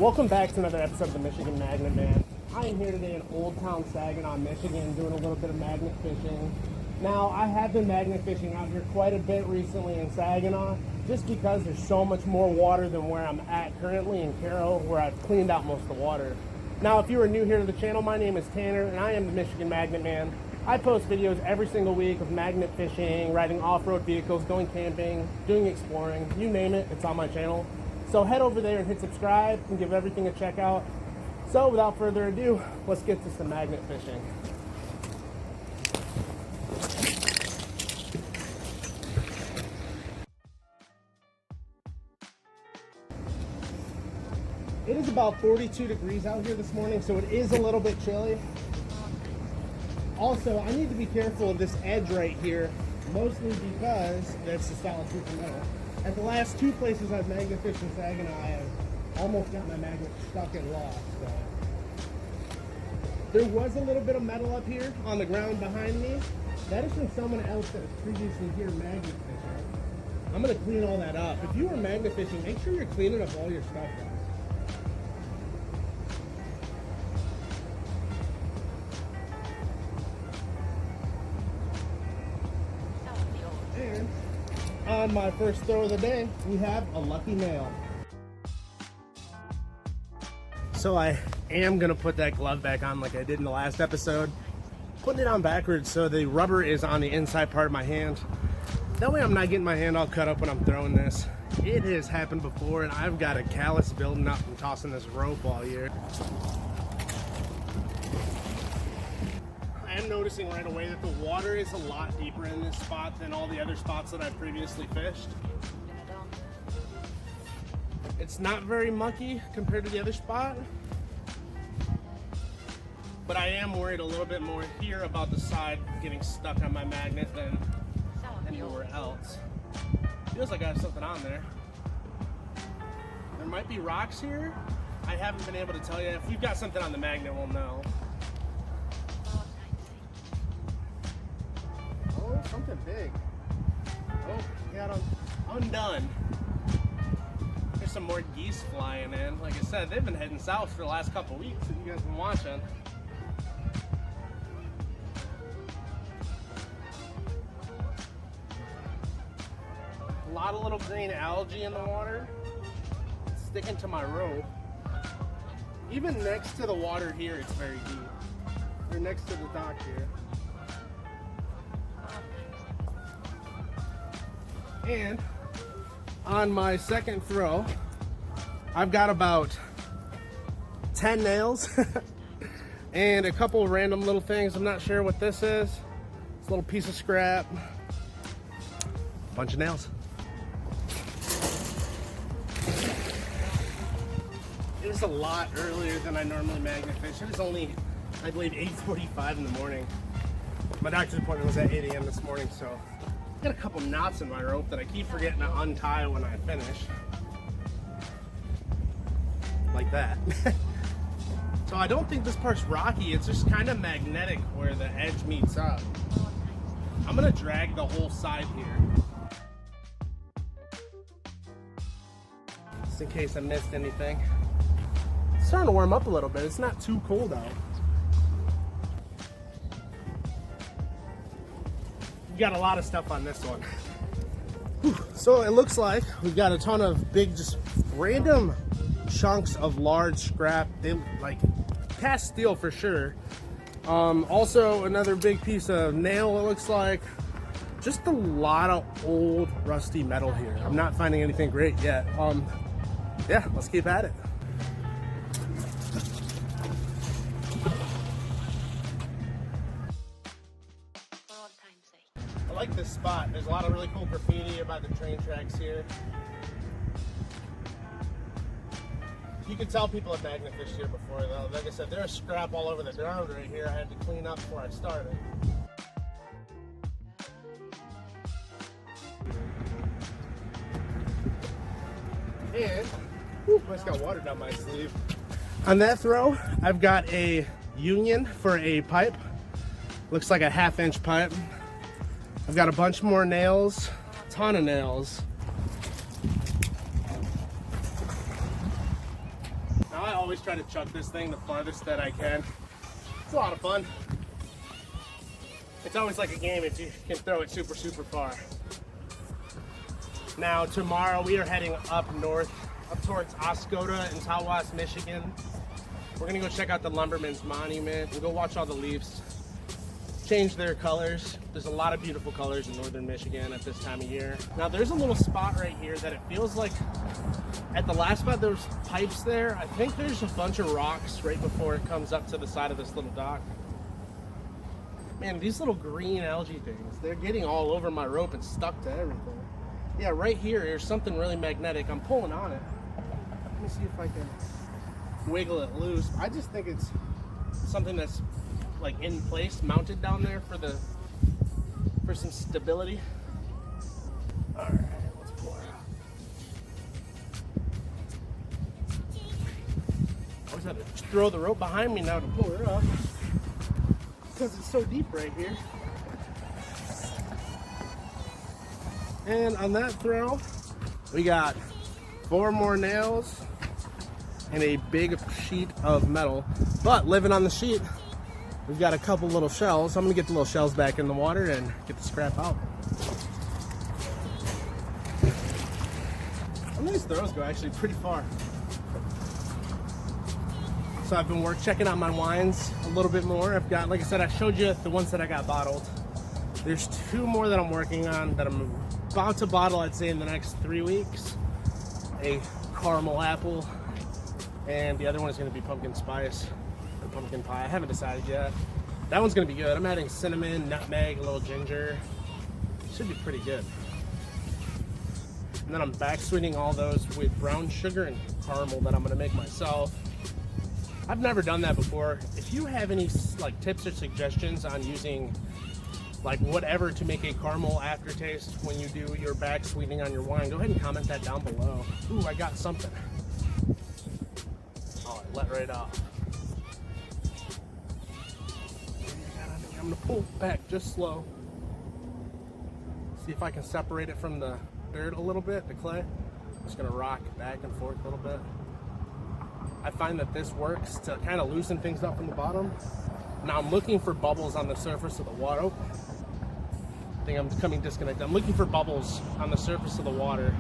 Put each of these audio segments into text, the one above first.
Welcome back to another episode of the Michigan Magnet Man. I am here today in Old Town Saginaw, Michigan, doing a little bit of magnet fishing. Now, I have been magnet fishing out here quite a bit recently in Saginaw, just because there's so much more water than where I'm at currently in Caro, where I've cleaned out most of the water. Now, if you are new here to the channel, my name is Tanner, and I am the Michigan Magnet Man. I post videos every single week of magnet fishing, riding off-road vehicles, going camping, doing exploring, you name it, it's on my channel. So head over there and hit subscribe and give everything a check out. So without further ado, let's get to some magnet fishing. It is about 42 degrees out here this morning, so it is a little bit chilly. Also, I need to be careful of this edge right here, mostly because that's the solid super metal. At the last two places I've magnet fished in Saginaw, I have almost got my magnet stuck and lost. So. There was a little bit of metal up here on the ground behind me. That is from someone else that was previously here magnet fishing. I'm going to clean all that up. If you are magnet fishing, make sure you're cleaning up all your stuff, guys. And on my first throw of the day, we have a lucky nail. So I am gonna put that glove back on like I did in the last episode. Putting it on backwards so the rubber is on the inside part of my hand. That way I'm not getting my hand all cut up when I'm throwing this. It has happened before and I've got a callus building up from tossing this rope all year. I am noticing right away that the water is a lot deeper in this spot than all the other spots that I've previously fished. It's not very mucky compared to the other spot, but I am worried a little bit more here about the side getting stuck on my magnet than anywhere else. Feels like I have something on there. There might be rocks here. I haven't been able to tell you. If you've got something on the magnet, we'll know. Oh, something big. Oh, got them undone. There's some more geese flying in. Like I said, they've been heading south for the last couple weeks that you guys have been watching. A lot of little green algae in the water. It's sticking to my rope. Even next to the water here, it's very deep. Or next to the dock here. And on my second throw, I've got about 10 nails and a couple of random little things. I'm not sure what this is. It's a little piece of scrap, a bunch of nails. It was a lot earlier than I normally magnet fish. It was only, I believe, 8:45 in the morning. My doctor's appointment was at 8 a.m. this morning, so I got a couple knots in my rope that I keep forgetting to untie when I finish. Like that. So I don't think this part's rocky, it's just kind of magnetic where the edge meets up. I'm gonna drag the whole side here. Just in case I missed anything. It's starting to warm up a little bit, it's not too cold out. We've got a lot of stuff on this one. Whew. So it looks like we've got a ton of big, just random chunks of large scrap. They like cast steel for sure. Also another big piece of nail, it looks like. Just a lot of old rusty metal here. I'm not finding anything great yet. Yeah, let's keep at it. I like this spot. There's a lot of really cool graffiti about the train tracks here. You can tell people have magnet fished here before though. Like I said, there's scrap all over the ground right here. I had to clean up before I started. And, whew, I just got water down my sleeve. On that throw, I've got a union for a pipe. Looks like a 1/2-inch pipe. I've got a bunch more nails, a ton of nails. always try to chuck this thing the farthest that I can. It's a lot of fun. It's always like a game if you can throw it super, super far. Now, tomorrow we are heading up north, up towards Oscoda in Tawas, Michigan. We're gonna go check out the Lumberman's Monument and go watch all the leaves change their colors. There's a lot of beautiful colors in northern Michigan at this time of year. Now, there's a little spot right here that it feels like at the last spot there was pipes there. I think there's a bunch of rocks right before it comes up to the side of this little dock. Man, these little green algae things, they're getting all over my rope and stuck to everything. Yeah, right here, there's something really magnetic. I'm pulling on it. Let me see if I can wiggle it loose. I just think it's something that's like in place, mounted down there for some stability. All right, let's pull her out. I always have to throw the rope behind me now to pull her up because it's so deep right here. And on that throw, we got 4 more nails and a big sheet of metal. But living on the sheet, we've got a couple little shells. I'm gonna get the little shells back in the water and get the scrap out. Some of these throws go actually pretty far. So I've been checking out my wines a little bit more. I've got, like I said, I showed you the ones that I got bottled. There's 2 more that I'm working on that I'm about to bottle, I'd say, in the next 3 weeks. A caramel apple, and the other one is going to be pumpkin spice or pumpkin pie. I haven't decided yet. That one's going to be good. I'm adding cinnamon, nutmeg, a little ginger. Should be pretty good. And then I'm back sweetening all those with brown sugar and caramel that I'm going to make myself. I've never done that before. If you have any like tips or suggestions on using like whatever to make a caramel aftertaste when you do your back sweetening on your wine, go ahead and comment that down below. Ooh, I got something. Oh, I let right off. I'm gonna pull back just slow. See if I can separate it from the dirt a little bit, the clay. I'm just gonna rock back and forth a little bit. I find that this works to kind of loosen things up from the bottom. Now I'm looking for bubbles on the surface of the water. Oh, I think I'm becoming disconnected. I'm looking for bubbles on the surface of the water.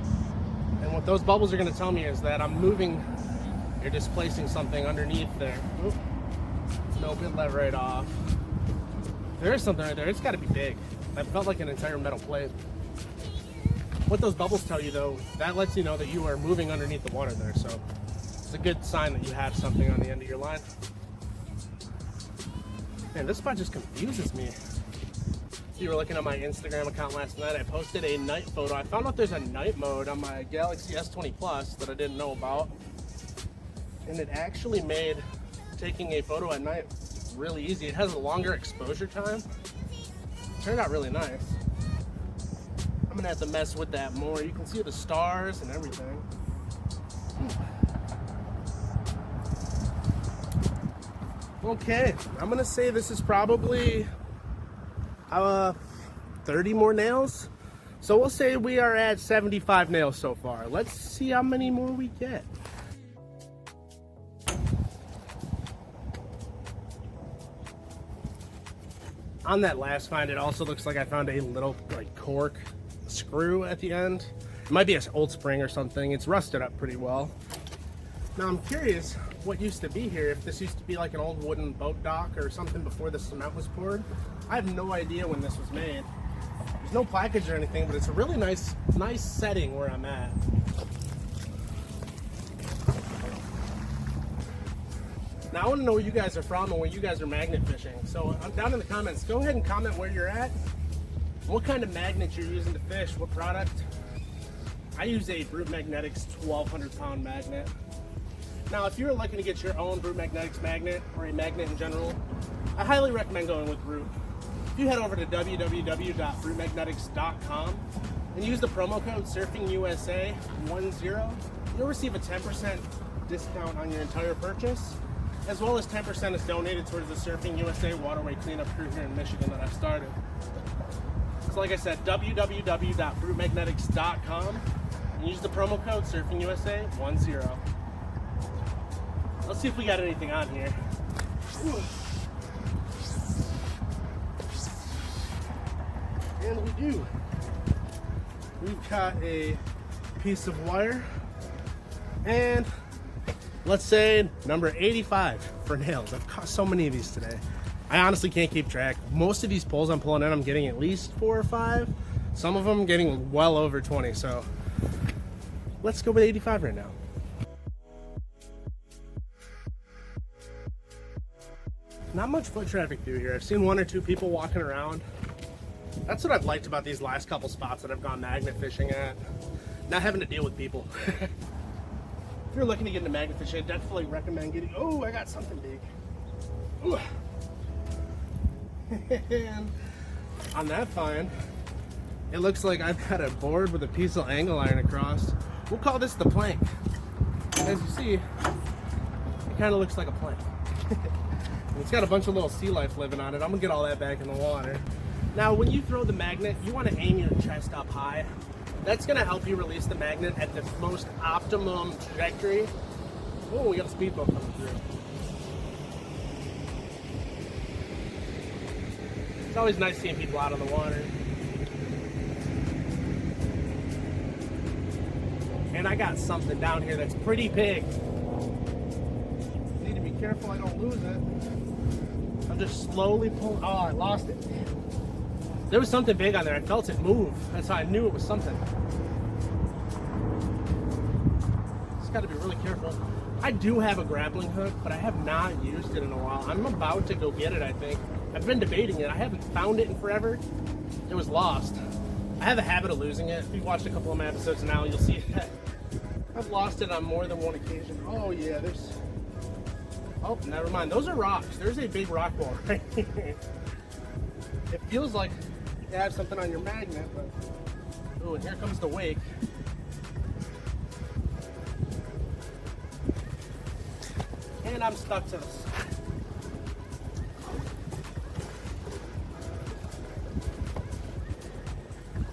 And what those bubbles are gonna tell me is that I'm moving, you're displacing something underneath there. Oop. Nope, it let right off. There is something right there. It's gotta be big. That felt like an entire metal plate. What those bubbles tell you though, that lets you know that you are moving underneath the water there. So it's a good sign that you have something on the end of your line. Man, this spot just confuses me. If you were looking at my Instagram account last night, I posted a night photo. I found out there's a night mode on my Galaxy S20 Plus that I didn't know about. And it actually made taking a photo at night really easy. It has a longer exposure time. It turned out really nice. I'm gonna have to mess with that more. You can see the stars and everything. Okay, I'm gonna say this is probably 30 more nails. So we'll say we are at 75 nails so far. Let's see how many more we get. On that last find, it also looks like I found a little like cork screw at the end. It might be an old spring or something. It's rusted up pretty well. Now I'm curious what used to be here, if this used to be like an old wooden boat dock or something before the cement was poured. I have no idea when this was made. There's no plaquage or anything, but it's a really nice setting where I'm at. Now I want to know where you guys are from and where you guys are magnet fishing. So down in the comments, go ahead and comment where you're at, what kind of magnet you're using to fish, what product. I use a Brute Magnetics 1200 pound magnet. Now, if you're looking to get your own Brute Magnetics magnet or a magnet in general, I highly recommend going with Brute. If you head over to www.brutemagnetics.com and use the promo code SurfingUSA10, you'll receive a 10% discount on your entire purchase, as well as 10% is donated towards the Surfing USA waterway cleanup crew here in Michigan that I've started. So like I said, www.brutemagnetics.com and use the promo code SurfingUSA10. Let's see if we got anything on here. Ooh. And we do. We've got a piece of wire and let's say number 85 for nails. I've caught so many of these today. I honestly can't keep track. Most of these poles I'm pulling in, I'm getting at least 4 or 5. Some of them getting well over 20. So let's go with 85 right now. Not much foot traffic through here. I've seen 1 or 2 people walking around. That's what I've liked about these last couple spots that I've gone magnet fishing at. Not having to deal with people. If you're looking to get into magnet fishing, I definitely recommend getting... Oh, I got something big. Ooh. And on that find, it looks like I've got a board with a piece of angle iron across. We'll call this the plank. As you see, it kind of looks like a plank. It's got a bunch of little sea life living on it. I'm gonna get all that back in the water. Now, when you throw the magnet, you want to aim your chest up high. That's gonna help you release the magnet at the most optimum trajectory. Oh, we got a speedboat coming through. It's always nice seeing people out on the water. And I got something down here that's pretty big. Need to be careful I don't lose it. I'm just slowly pulling. Oh, I lost it. There was something big on there. I felt it move. That's how I knew it was something. Just got to be really careful. I do have a grappling hook, but I have not used it in a while. I'm about to go get it, I think. I've been debating it. I haven't found it in forever. It was lost. I have a habit of losing it. If you've watched a couple of my episodes now, you'll see that I've lost it on more than one occasion. Oh yeah, there's... Oh, never mind. Those are rocks. There's a big rock wall right here. It feels like you have something on your magnet, but... Oh, and here comes the wake. And I'm stuck to this.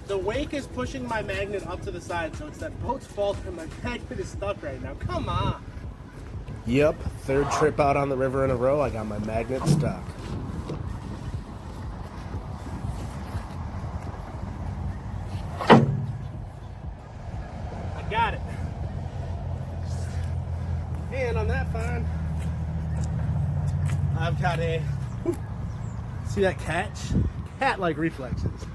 The wake is pushing my magnet up to the side, so it's that boat's fault that my magnet is stuck right now. Come on. Yep, third trip out on the river in a row, I got my magnet stuck. I got it. And on that find, I've got a, see that catch? Cat-like reflexes.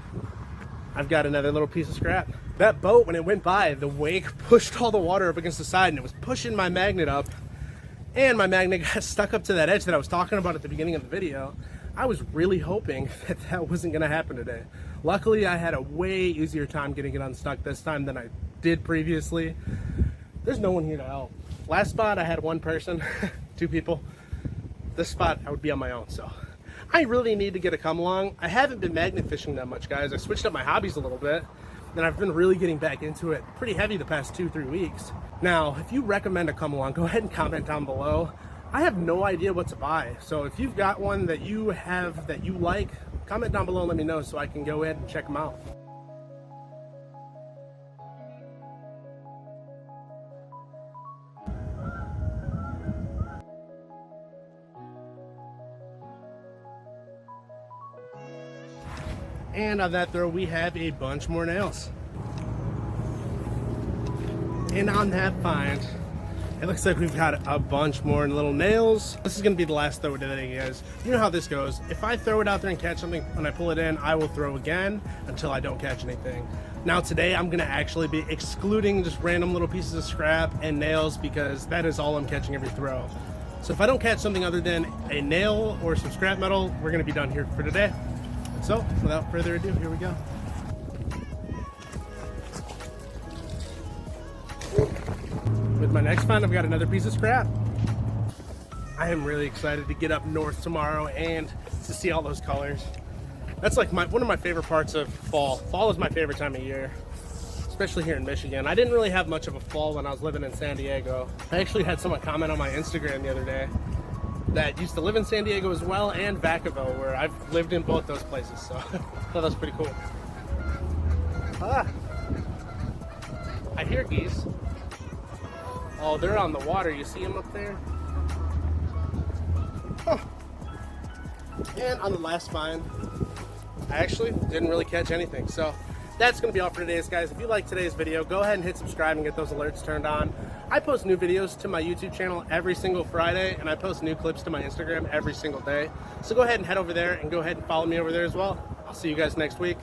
I've got another little piece of scrap. That boat, when it went by, the wake pushed all the water up against the side and it was pushing my magnet up, and my magnet got stuck up to that edge that I was talking about at the beginning of the video. I was really hoping that that wasn't gonna happen today. Luckily, I had a way easier time getting it unstuck this time than I did previously. There's no one here to help. Last spot, I had one person, 2 people. This spot, I would be on my own, so. I really need to get a come along. I haven't been magnet fishing that much, guys. I switched up my hobbies a little bit, and I've been really getting back into it pretty heavy the past 2-3 weeks. Now, if you recommend a come along, go ahead and comment down below. I have no idea what to buy, so if you've got one that you have that you like, comment down below and let me know so I can go ahead and check them out. And on that throw, we have a bunch more nails. And on that find, it looks like we've got a bunch more little nails. This is gonna be the last throw today, guys. You know how this goes. If I throw it out there and catch something, when I pull it in, I will throw again until I don't catch anything. Now today, I'm gonna actually be excluding just random little pieces of scrap and nails because that is all I'm catching every throw. So if I don't catch something other than a nail or some scrap metal, we're gonna be done here for today. So, without further ado, here we go. With my next find, I've got another piece of scrap. I am really excited to get up north tomorrow and to see all those colors. That's like one of my favorite parts of fall. Fall is my favorite time of year, especially here in Michigan. I didn't really have much of a fall when I was living in San Diego. I actually had someone comment on my Instagram the other day that used to live in San Diego as well, and Vacaville, where I've lived in both those places, so I thought that was pretty cool. Ah, I hear geese. Oh, they're on the water. You see them up there? And on the last find, I actually didn't really catch anything. So that's going to be all for today's, guys. If you like today's video, go ahead and hit subscribe and get those alerts turned on. I post new videos to my YouTube channel every single Friday, and I post new clips to my Instagram every single day. So go ahead and head over there and go ahead and follow me over there as well. I'll see you guys next week.